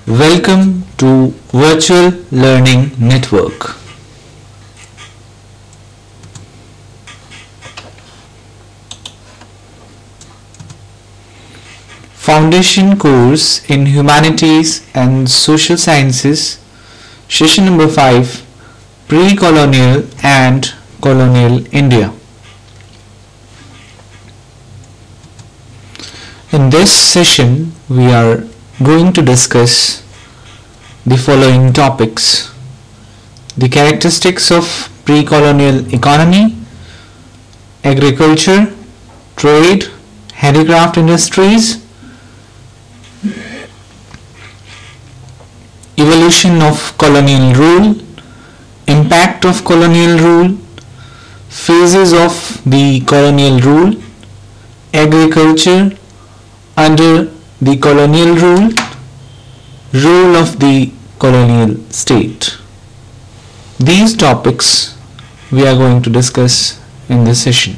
Welcome to Virtual Learning Network. Foundation course in Humanities and Social Sciences, session number 5, Pre-colonial and Colonial India. In this session, we are going to discuss the following topics: the characteristics of pre-colonial economy, agriculture, trade, handicraft industries, evolution of colonial rule, impact of colonial rule, phases of the colonial rule, agriculture under the colonial rule, role of the colonial state. These topics we are going to discuss in this session.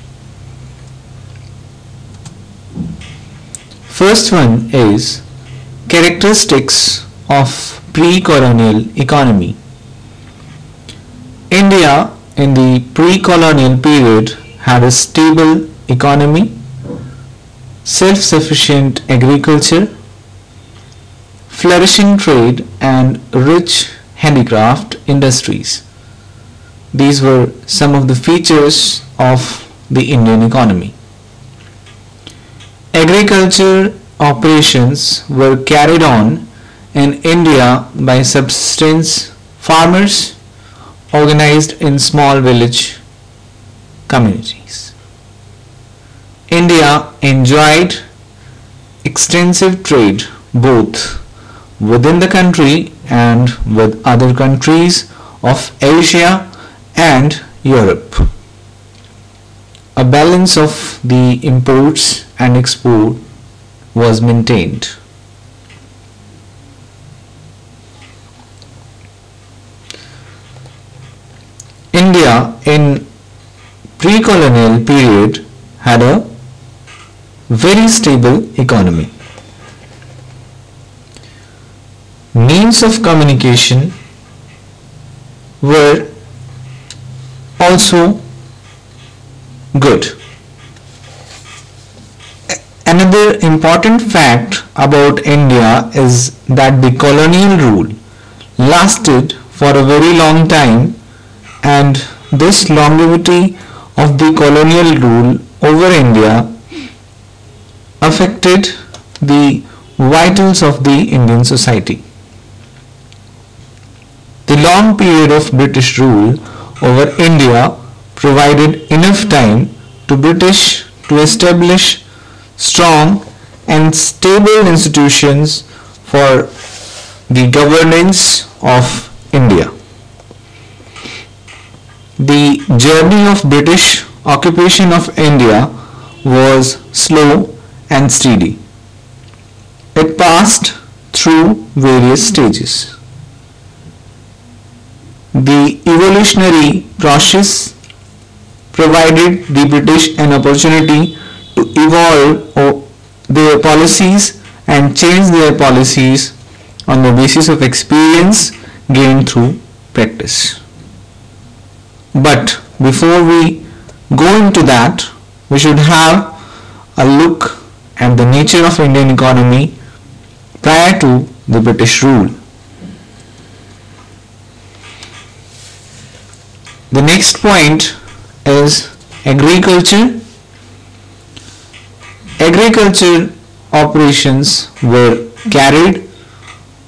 First one is characteristics of pre-colonial economy. India in the pre-colonial period had a stable economy, self-sufficient agriculture, flourishing trade and rich handicraft industries. These were some of the features of the Indian economy. Agriculture operations were carried on in India by subsistence farmers organized in small village communities. India enjoyed extensive trade both within the country and with other countries of Asia and Europe. A balance of the imports and export was maintained. India in pre-colonial period had a very stable economy. Means of communication were also good. Another important fact about India is that the colonial rule lasted for a very long time, and this longevity of the colonial rule over India affected the vitals of the Indian society. The long period of British rule over India provided enough time to British to establish strong and stable institutions for the governance of India. The journey of British occupation of India was slow and steady. It passed through various stages. The evolutionary process provided the British an opportunity to evolve their policies and change their policies on the basis of experience gained through practice. But before we go into that, we should have a look at the nature of Indian economy prior to the British rule. The next point is agriculture. Agriculture operations were carried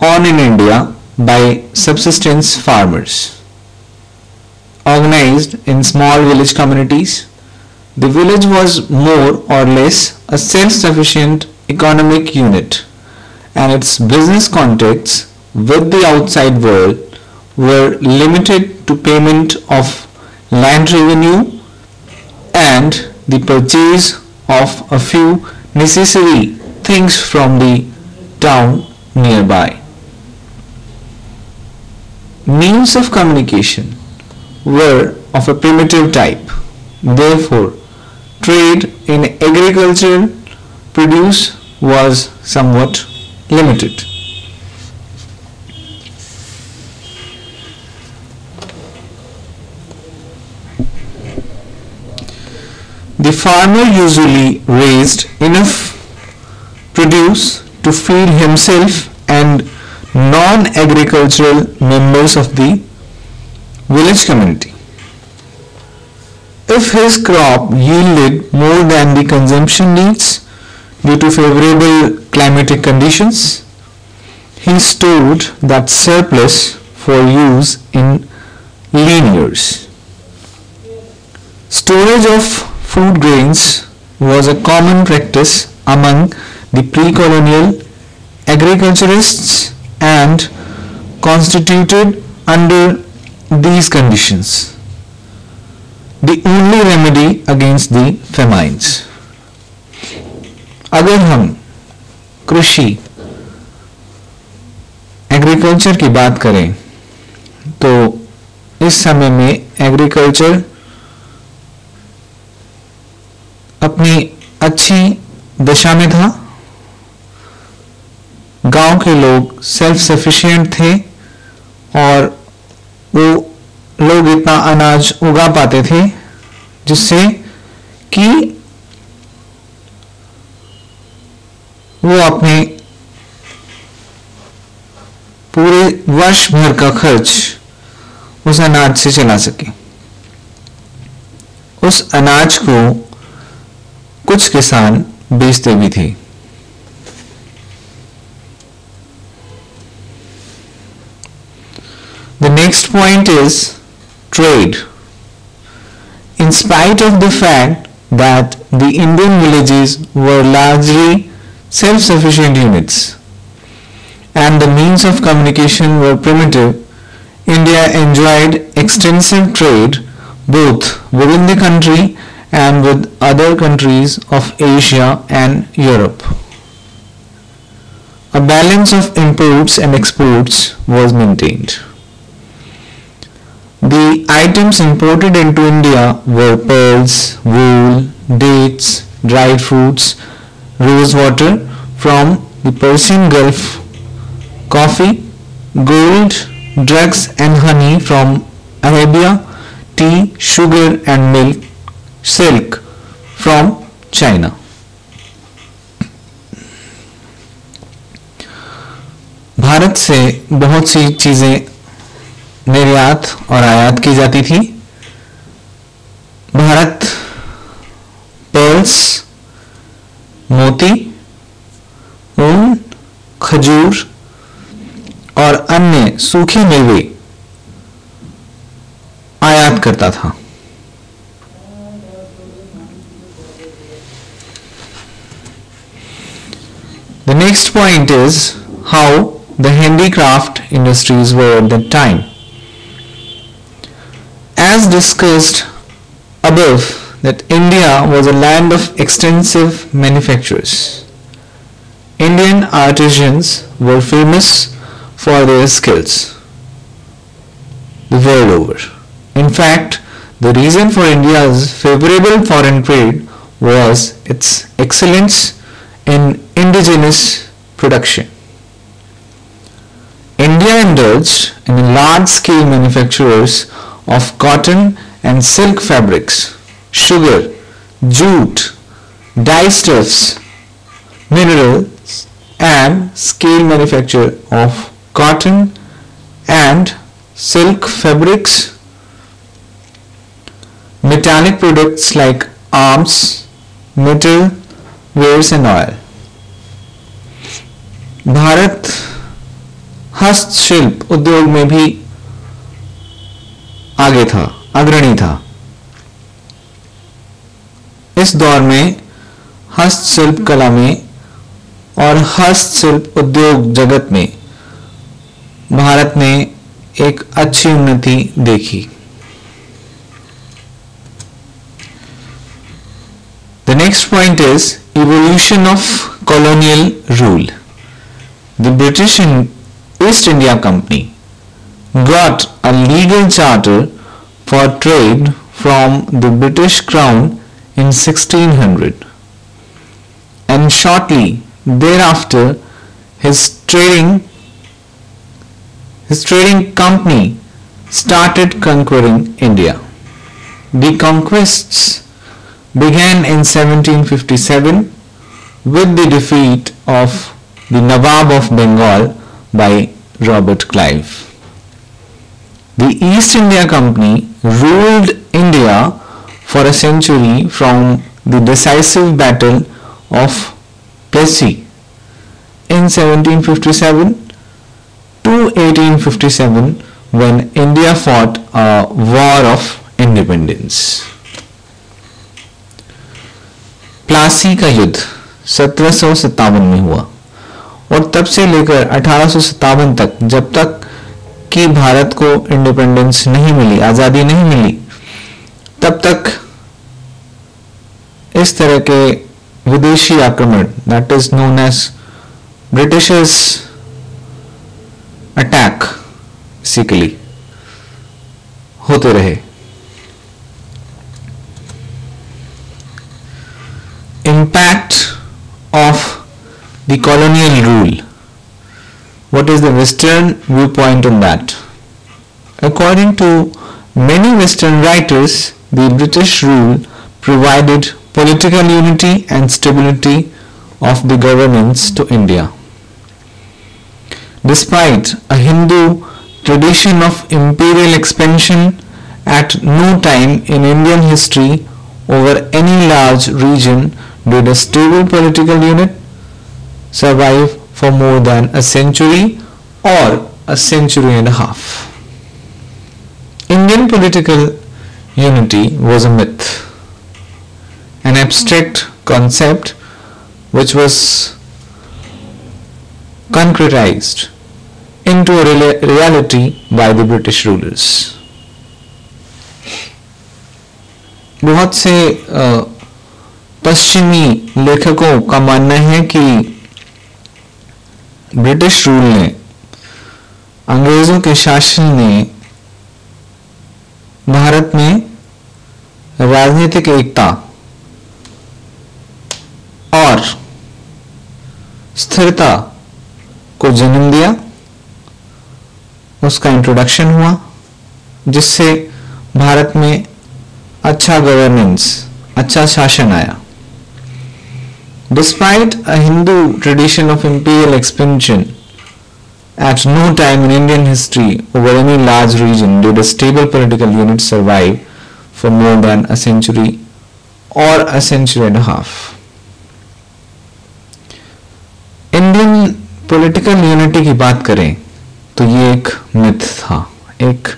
on in India by subsistence farmers organized in small village communities. The village was more or less a self-sufficient economic unit, and its business contacts with the outside world were limited to payment of land revenue and the purchase of a few necessary things from the town nearby. Means of communication were of a primitive type. Therefore, trade in agricultural produce was somewhat limited. The farmer usually raised enough produce to feed himself and non-agricultural members of the village community. If his crop yielded more than the consumption needs due to favorable climatic conditions, he stored that surplus for use in lean years. Storage of food grains was a common practice among the pre-colonial agriculturists and constituted under these conditions the only remedy against the famines. अगर हम कृषि agriculture की बात करें तो इस समय में एग्रीकल्चर अपनी अच्छी दशा में था. गांव के लोग सेल्फ सफिशिएंट थे और वो लोग इतना अनाज उगा पाते थे जिससे कि वो अपने पूरे वर्ष भर का खर्च उस अनाज से चला सके. उस अनाज को कुछ किसान बेचते भी थे. The next point is trade. In spite of the fact that the Indian villages were largely self-sufficient units and the means of communication were primitive, India enjoyed extensive trade both within the country and with other countries of Asia and Europe. A balance of imports and exports was maintained. The items imported into India were pearls, wool, dates, dried fruits, rose water from the Persian Gulf, coffee, gold, drugs and honey from Arabia, tea, sugar and milk, silk from China. Bharat से बहुत सी चीजें निर्यात और आयात की जाती थी. Bharat pearls, मोती, ऊन, खजूर और अन्य सूखे मेवे आयात करता था. The next point is how the handicraft industries were at that time. As discussed above, that India was a land of extensive manufactures. Indian artisans were famous for their skills the world over. In fact, the reason for India's favorable foreign trade was its excellence in indigenous production. India indulged in large-scale manufactures of cotton and silk fabrics, sugar, jute, dyestuffs, minerals, and scale manufacture of cotton and silk fabrics, metallic products like arms, metal, wares and oil. Bharat हस्तशिल्प उद्योग में भी आगे था, अग्रणी था. इस दौर में हस्तशिल्प कला में और हस्तशिल्प उद्योग जगत में भारत ने एक अच्छी उन्नति देखी. The next point is evolution of colonial rule. The British East India Company got a legal charter for trade from the British Crown in 1600, and shortly thereafter his trading company started conquering India. The conquests began in 1757 with the defeat of the Nawab of Bengal by Robert Clive. The East India Company ruled India for a century from the decisive battle of Plassey in 1757 to 1857 when India fought a war of independence. Plassey का युद्ध 1757 में हुआ और तब से लेकर 1857 तक, जब तक कि भारत को इंडिपेंडेंस नहीं मिली, आज़ादी नहीं मिली, तब तक इस तरह के विदेशी आक्रमण, that is known as Britishers attack, basically होते रहे. Impact of the colonial rule. What is the Western viewpoint on that? According to many Western writers, the British rule provided political unity and stability of the governance to India. Despite a Hindu tradition of imperial expansion, at no time in Indian history over any large region did a stable political unit survive for more than a century or a century and a half. Indian political unity was a myth, an abstract concept which was concretized into a reality by the British rulers. बहुत से पश्चिमी लेखकों का मानना है कि British rule ने, अंग्रेजों के शासन ने भारत में राजनीतिक एकता और स्थिरता को जन्म दिया, उसका इंट्रोडक्शन हुआ, जिससे भारत में अच्छा गवर्नेंस, अच्छा शासन आया. Despite a Hindu tradition of imperial expansion, at no time in Indian history over any large region did a stable political unit survive for more than a century or a century and a half. Indian political unity की बात करें तो ये एक myth था, एक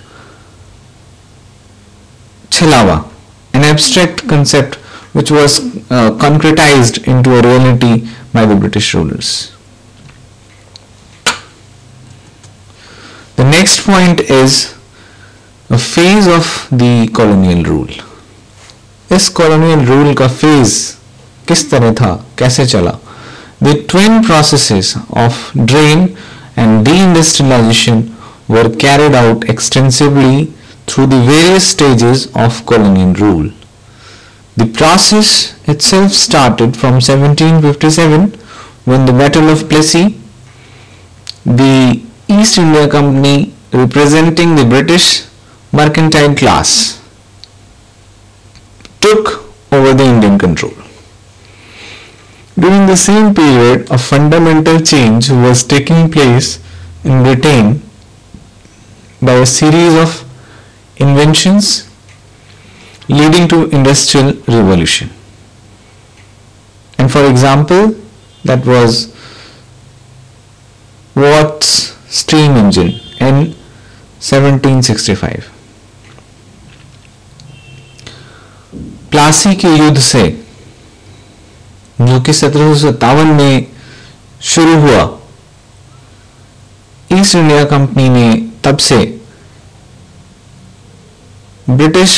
छलावा, an abstract concept which was concretized into a reality by the British rulers. The next point is a phase of the colonial rule. इस colonial rule का phase किस तरह था, कैसे चला? The twin processes of drain and deindustrialization were carried out extensively through the various stages of colonial rule. The process itself started from 1757 when the Battle of Plassey, the East India Company representing the British mercantile class, took over the Indian control. During the same period, a fundamental change was taking place in Britain by a series of inventions leading to industrial revolution. And for example, that was Watt's steam engine in 1765. Plassey के युद्ध से, जो कि 1757 में शुरू हुआ, east India company ने तब से ब्रिटिश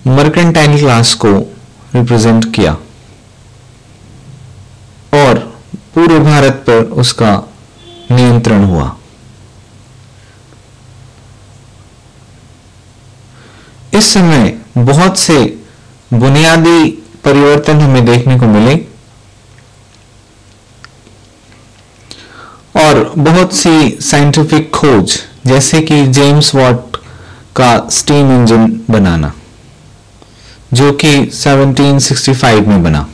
मर्केंटाइल क्लास को रिप्रेजेंट किया और पूरे भारत पर उसका नियंत्रण हुआ. इस समय बहुत से बुनियादी परिवर्तन हमें देखने को मिले और बहुत सी साइंटिफिक खोज, जैसे कि जेम्स वॉट का स्टीम इंजन बनाना, जो कि 1765 में बना।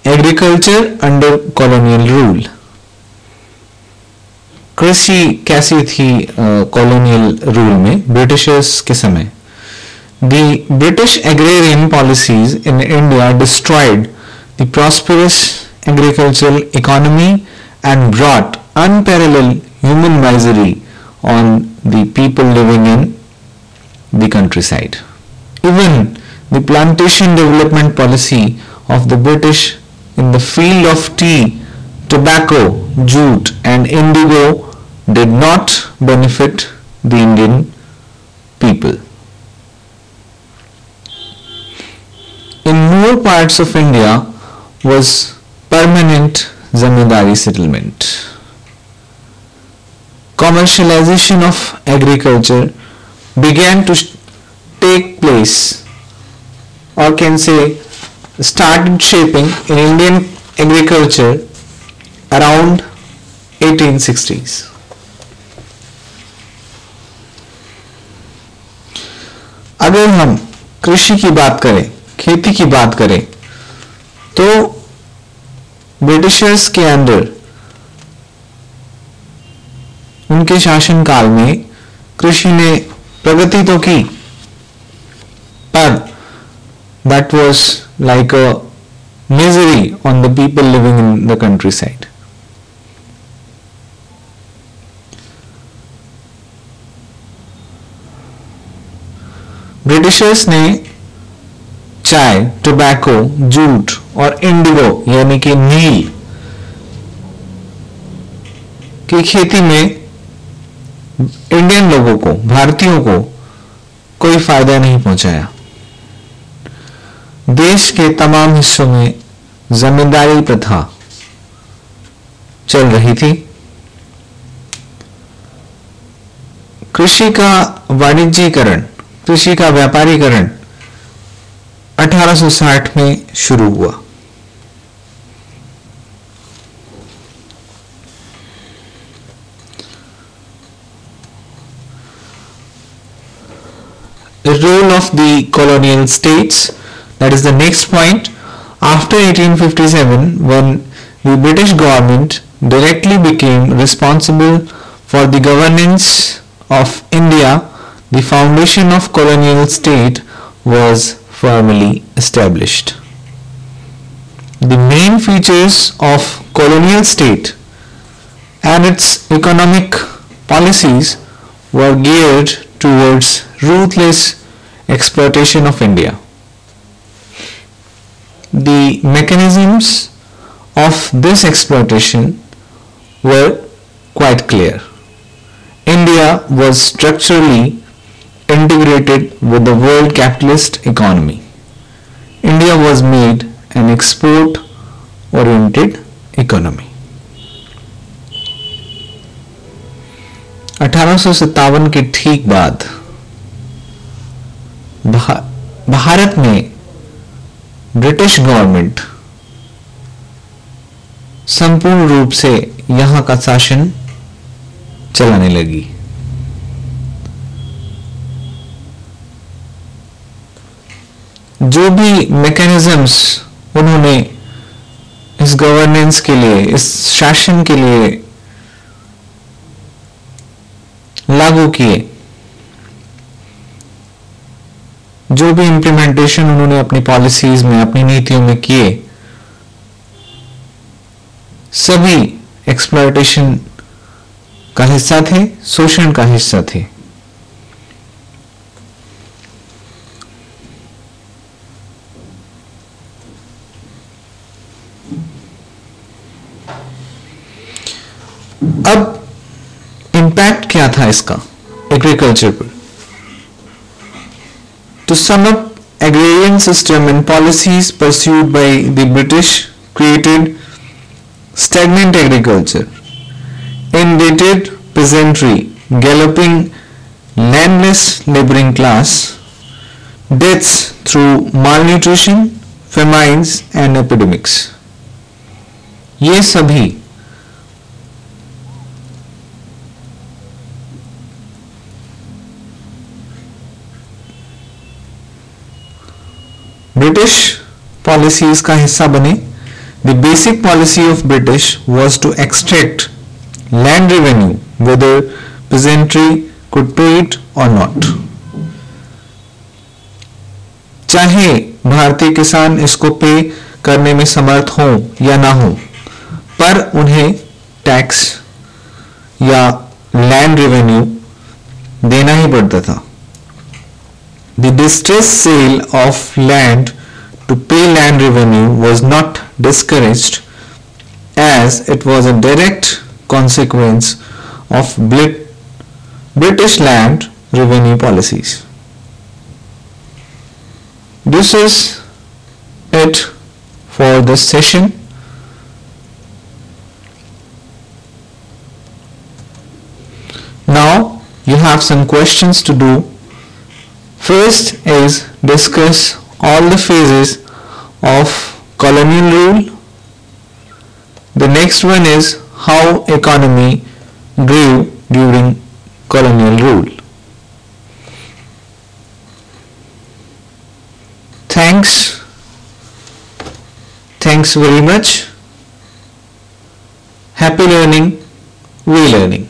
Agriculture under colonial rule. कृषि कैसी थी कॉलोनियल रूल में, ब्रिटिशर्स के समय? The British agrarian policies in India destroyed the prosperous agricultural economy and brought unparalleled human misery on the people living in the countryside. Even the plantation development policy of the British in the field of tea, tobacco, jute and indigo did not benefit the Indian people. In more parts of India was permanent zamindari settlement. Commercialization of agriculture began to take place, or can say started shaping in Indian agriculture around 1860s. अगर हम कृषि की बात करें, खेती की बात करें, तो ब्रिटिशर्स के अंडर उनके शासनकाल में कृषि ने प्रगति तो की, पर that was like a misery on the people living in the countryside. Britishers ने चाय, टोबैको, जूट और इंडिगो यानी कि नील की खेती में इंडियन लोगों को, भारतीयों को कोई फायदा नहीं पहुंचाया। देश के तमाम हिस्सों में जमींदारी प्रथा चल रही थी। कृषि का वाणिज्यीकरण, कृषि का व्यापारीकरण 1860 में शुरू हुआ। The role of the colonial states, that is the next point. After 1857, when the British government directly became responsible for the governance of India, the foundation of colonial state was firmly established. The main features of colonial state and its economic policies were geared towards ruthless exploitation of India. The mechanisms of this exploitation were quite clear. India was structurally integrated with the world capitalist economy. India was made an export oriented economy. 1857 के ठीक बाद भारत में British government संपूर्ण रूप से यहां का शासन चलाने लगी। जो भी मैकेनिज्म्स उन्होंने इस गवर्नेंस के लिए, इस शासन के लिए लागू किए, जो भी इंप्लीमेंटेशन उन्होंने अपनी पॉलिसीज में, अपनी नीतियों में किए, सभी एक्सप्लॉयटेशन का हिस्सा थे, शोषण का हिस्सा थे। अब इम्पैक्ट क्या था इसका एग्रीकल्चर पर? To sum up, agrarian system and policies pursued by the British created stagnant agriculture, inundated peasantry, galloping landless laboring class, deaths through malnutrition, famines and epidemics. ये सभी ब्रिटिश पॉलिसीज का हिस्सा बने. The basic policy of British was to extract land revenue whether peasantry could pay it or not. चाहे भारतीय किसान इसको पे करने में समर्थ हो या ना हो, पर उन्हें टैक्स या लैंड रेवेन्यू देना ही पड़ता था. The distressed sale of land to pay land revenue was not discouraged as it was a direct consequence of British land revenue policies. This is it for this session. Now you have some questions to do. First is discuss all the phases of colonial rule. The next one is how economy grew during colonial rule. Thanks very much. Happy learning, we learning.